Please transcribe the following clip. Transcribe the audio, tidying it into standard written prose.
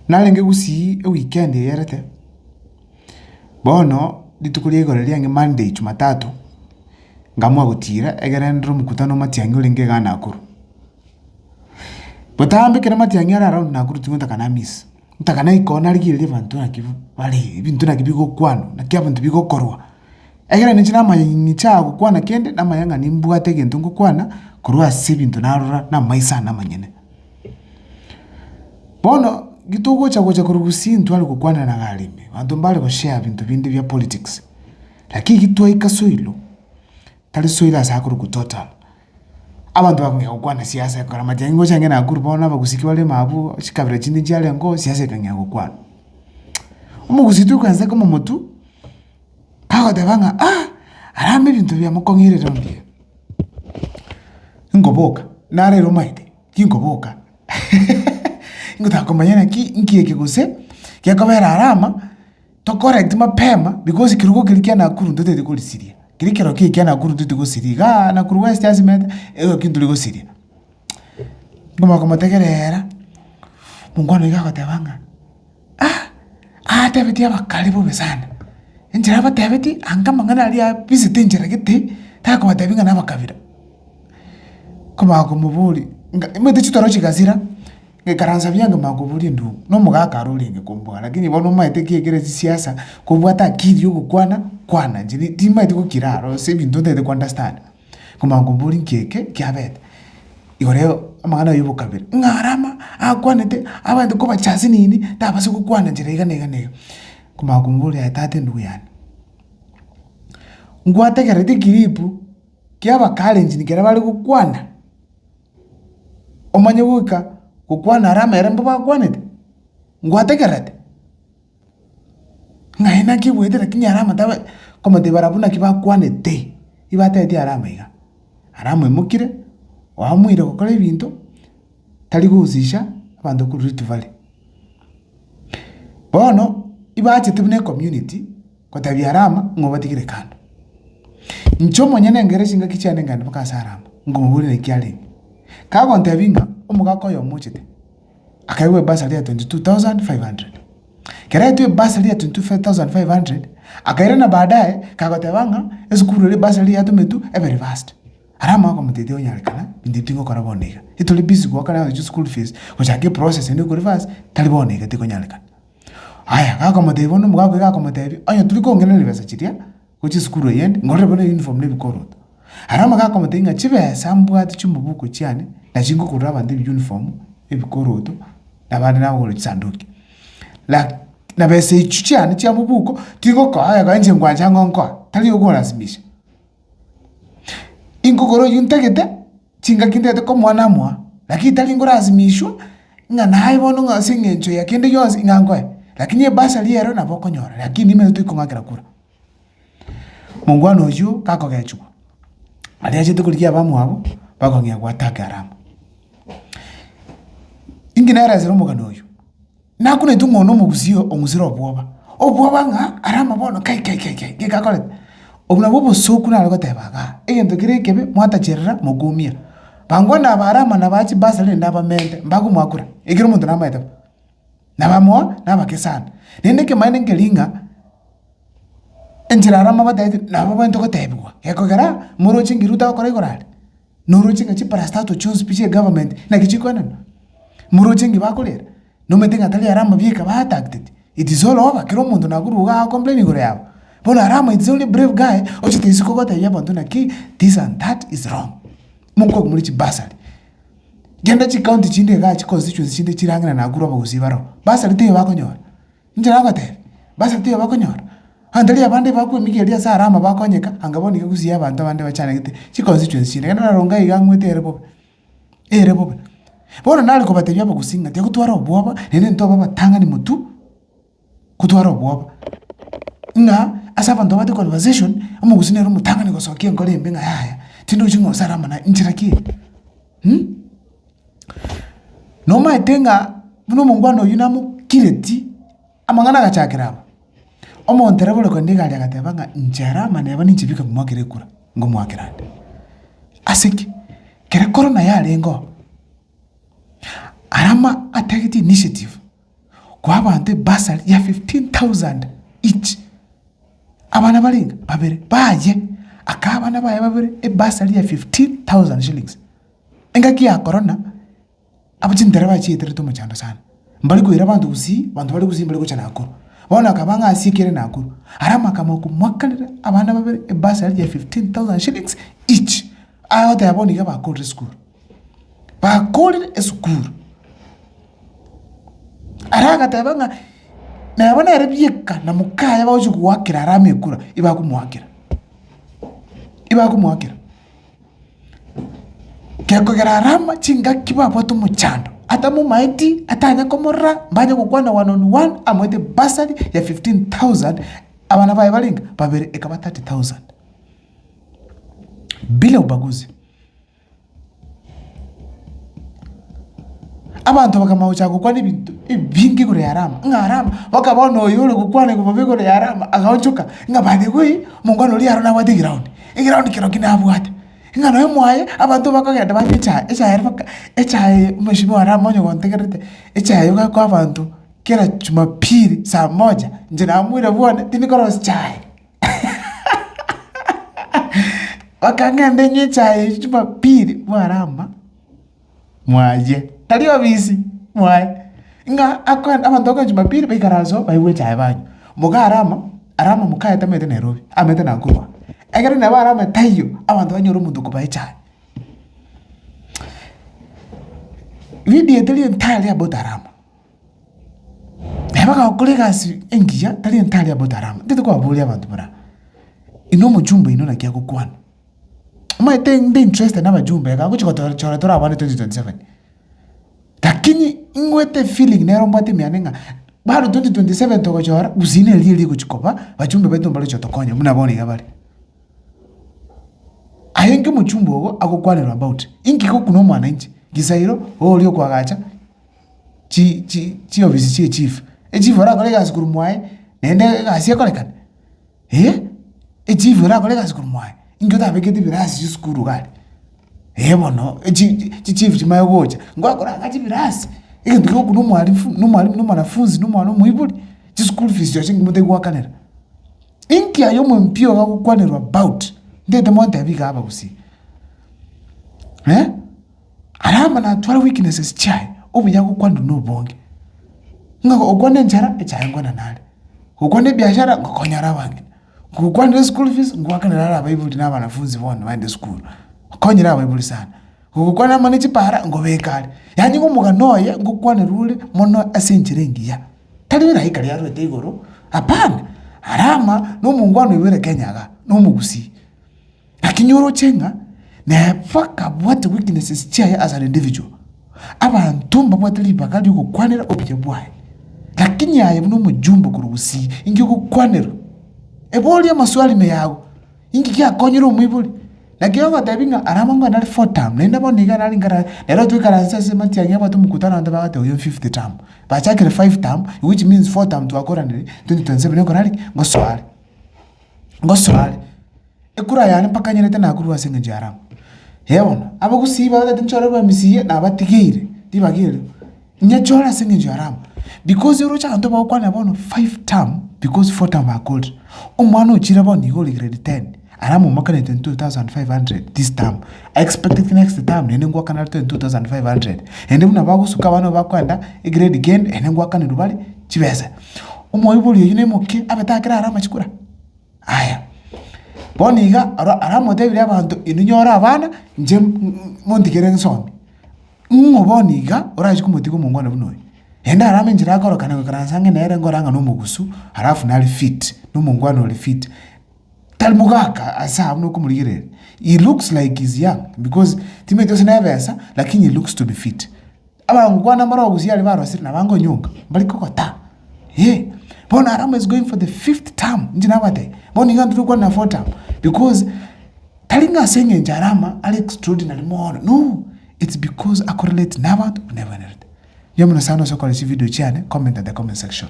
Nalenge gusi weekend yerete. Bono ditukulie goreria nge Monday Jumatatu. Ngamwa gutira egerendro mukutano matiangi ulinge ga Nakuru. Botambe kera matiangi ara around Nakuru tingonta kana miss. Ntakana ikona rigire bantu na kivu bale bintu na kibigo kwano na kya bantu bigo korwa. Egera nchina manyi chago kwana kende na mayanga nimbwate gento ngokwana korwa sibintu narura na maisa na manyene. Bono gitugo cha kurugusi ntwali kukwana na galime. Bantu mbale ko share bintu bindi bya politics. Lakini gitwa ikasoilo. Tali soila sa kuru total. Abantu bakongea kukwana siasa kwa majengo change na guru bona bagusiki wale mabu shikabira chindi njale ngo siasa kangea kukwana. Umugusitu kanza kama mutu kago tabanga arambe bintu bya mukongire rombye. Ngoboka nare romaide kingoboka. Ngutakomanyana nkiye kiguse kyakobera arama to correct mapema because kirugo kilikia Nakuru ndote kulisiria kilikero kikia Nakuru ndote gusiriga Nakuru West Azimet kintu ligosiria ngoma komategerera mungwana igako tabanga tabeti abakalibo besana enjira batabeti angamangana ali visit enjira gite tako batabinga nabakabira koma kumubuli imete chitoro chikazira ngekaranza byanga magubuli ndu no mugaka rulinge kumbwa lakini bono maite kiegere siasa kubwata akili yo kwana njini timaite kukiraro se bintu ndede ku understand kuma ngubuli nkeke kyabete igoreo amagana yubo kabiri ngarama akwanete abantu ko bachasi nini tabase kukwana njira igane kuma ngubuli atate ndu yani ngwate garete kiripu kyaba kalenji nikera bali kukwana omanye wuka kukwana arama era mbaba kwanete ngwategerete ngaina kiwete lakini arama tawe koma de barabuna kiba kwanete ibata eti arama iga arama imukire wamwire gukora ibintu tali guzisha abantu ku Rift Valley bono ibache tubune community kotabi arama ngobatigire kando nchomo nyene ngereshinga kichane ngandi bakasa arama ngomubuli ne kyale kago ntabinga umugako yo muchite akaiwe basali ya 22,500 kera tu basali ya 25,500 akaira na baadaye kagotabanga ezukuru le basali ya tumetu every vast arama ko mutete onyarekana bindipingo kora bonega itoli busy kwa kana ju school fees ochake process ende ku reverse tali bonega tiko nyarekana aya kako mutete bono mugako kako mutete anya tuli ko ngene lebesa chitia kuchi school yende ngore bono uniform le bikoro arama kako mutete nga chibe sambwati chumubuko chiane na chingo kuraba ndi uniform ebikoroto nabandi nabo sanduki la na bese ichuchane cha mubuko tiko ko aya kanje ngwanja ngonko tali yokora simisha ingogoro yuntegete chinga kindete ko mwana mwa lakini tali ngora azimishwa ngana haibono ngasingencho yakende yose ngangwe lakini basa liero na boko nyora lakini ime tu ikongakira kura mungwano yu kako gachu ali aje tukulikia bamu abo bakongea kwataka arama inginera zero muganoyo nakune tungono mugusio omuziro obwoba nga arama bono kai gekakole obuna bobo sokuna algo tebaga egento kirekebe mwata cherera mugumia bangwana abarama nabachi basale ndaba mente mbagu mwakura igiro muntu namaita nabamwa nabakesana nendeke maine ngelinga enjira arama badaiti nababantu ko tebwa ekogera muro chingiruta ko korale noro chinga chiparasta to choose piche government na kichikona murojengi bakolera no metenga tali arama bieka batakted it is all over kiro muntu nakuru ga complain gore yabo bona arama it's only brave guy ochite isiko kota yabo ntuna ki this and that is wrong mungo muri chibasali genda chi county chinde ga chi constituency chinde chirangana nakuru abagusibaro basali te bakonyora njira ngate basali te bakonyora andali abande bakwe migeria sa arama bakonyeka angaboni kusiya abantu abande bachana gite chi constituency chinde kana ronga igangwete erebo bona nali ko batebya bagusinga te kutwara obwoba nene ntoba batanga ni mutu kutwara obwoba nga asaba ndo bate conversation amugusine ro mutanga ni gosokia ngole mbenga yaya tindo chingo sarama na inchiraki no maitenga muno mungwano yunamu kireti amangana gachakiraba omontere bole ko ndiga ya gatebanga njara maneba ninchibika kumwakire kura ngomwakirande asiki kere corona ya lengo arama attacked initiative kwa abantu basari ya 15,000 each abana balinga babere baje akabana baye babere basari ya 15,000 shillings engaki ya corona abachindera bachietera to muchando sana mbali kuira bantu gusi bantu bali gusi mbali kuchana akuru bona kabanga asikere na akuru arama kama kumwakalira abana babere basari ya 15,000 shillings each ayote yaboni ga bakore school bakore school araga tabanga na abana yarabieka na mukaya baje kuwakira arame kura iba kumwakira keko gerarama chinga kibapo tu muchando ata mu maiti atanya komora mbanya kukwana 1-on-1 amwete basari ya 15,000 abana baye balinga babere ekaba 30,000 bila ubaguzi. Abantu bakamaucha kukwana ibintu bingi kure yarama ngarama bakabona oyule kukwana kubabe kure yarama akaonchuka ngabade kuyi mungwana oli yarona wadi ground kiro kinabwate ngano yemwaye abantu bakagenda echaye mheshimiwa Ramonyo kontegerete echaye kwa abantu kila Jumapili saa 1 nje namwire bwana tinikoros chaye bakangende nye chaye Jumapili bwarama mwaje taliyo bisi mwaye nga akwan abantu kwa Jumapili baikarazo baiwe chaye banyu muga arama mukaya tamete Nairobi amete nakurwa egere nabara matayo abantu banyoro mundu kubayicha video tali entirely about arama nabaka kolegasi engiya tali entirely about arama ndete kwa buli abantu bara ino mujumbe ino nakia kukwana maite ndi interest na majumbe akakuchikotora tora abantu 2027 lakini ingwete feeling nero mbate mianenga bado 2027 tokochora uzine lili kuchikopa bajumbe beto mbalo chotokonya munabone gabali ayenge muchumbo ogo akokwanira about ingiko kuno mwana inchi gisairo olio kwagacha chi obisi chief chief ora kolega sikuru mwae nende gasi kolekana chief ora kolega sikuru mwae ingo tabeketi birasi sikuru gali bono chief chimayo gocha ngwakora akachi birasi ingiko kuno mwanafunzi numwana muibuli chi school fees yo chingimute kwakanira inki ayo mpio akokwanira about ndete monte abiga aba gusi arama na 12 weaknesses chai obuya kukwandu no bonge ngako okwane njara echaye ngwana nale ukwane biashara ngokonyara bange kukwane school fees ngwakanira abayibuli n'abanafunzi bona bande school okonyira abayibuli sana kukwana manichi para ngobekale yani ngomuga noye ngokwane rule mono asenjirengiya talira hikali yaro tegoro apana arama no mungwano ibere kenyaga no mugusi akinyoro chenga na faka what weaknesses chaya as an individual abantu mbabwatali bakali ukukwanira obije bwaye lakini yaye no mujumbo kurugusi ingi ukukwanira eboli amaswali meyago ingi kya konyiro mwibuli lakini tabinga aramanga nali 4 term nenda boniga nali ngara lero twikara sase mati yanya batu mukutana ndo bagate uyo 50 term bachakire 5 term which means 4 term to akora ndi 2027 ngorali ngoswali ekura yani paka nyerete na akuru wasenga njara hebona abakusiba bada tinchora ba misiye na batigire tibagire nyachora senga njara because urocha anto bakwana bono 5 term because 4 term are called umwana uchira boni go grade 10 aramu makane 2500 this term I expected next term nene ngwa kana 2500 ende muna bagusuka bano bakwanda grade again ene ngwa kana rubali chibeza umoyibuli yine moke abatakira arama chikura aya boniga aramo debire abantu inunyora abana nje mondikere nsombi boniga oraje kumutiko mungwana bunoye enda arame njira akoro kana karansange nere ngoranga no mugusu harafu nali fit no mungwana oli fit talmugaka asa amno kumuligire he looks like he's young because timeto sinavesa lakini he looks to be fit abangwana maro gusiyali baro siri nabango nyunga baliko ta bona aramo is going for the 5th term njina bate boniga ndukwa na 4th term because talinga senge njarama are extraordinary more no it's because I correlate never to never. Yamuna sana so kwa video chane comment at the comment section.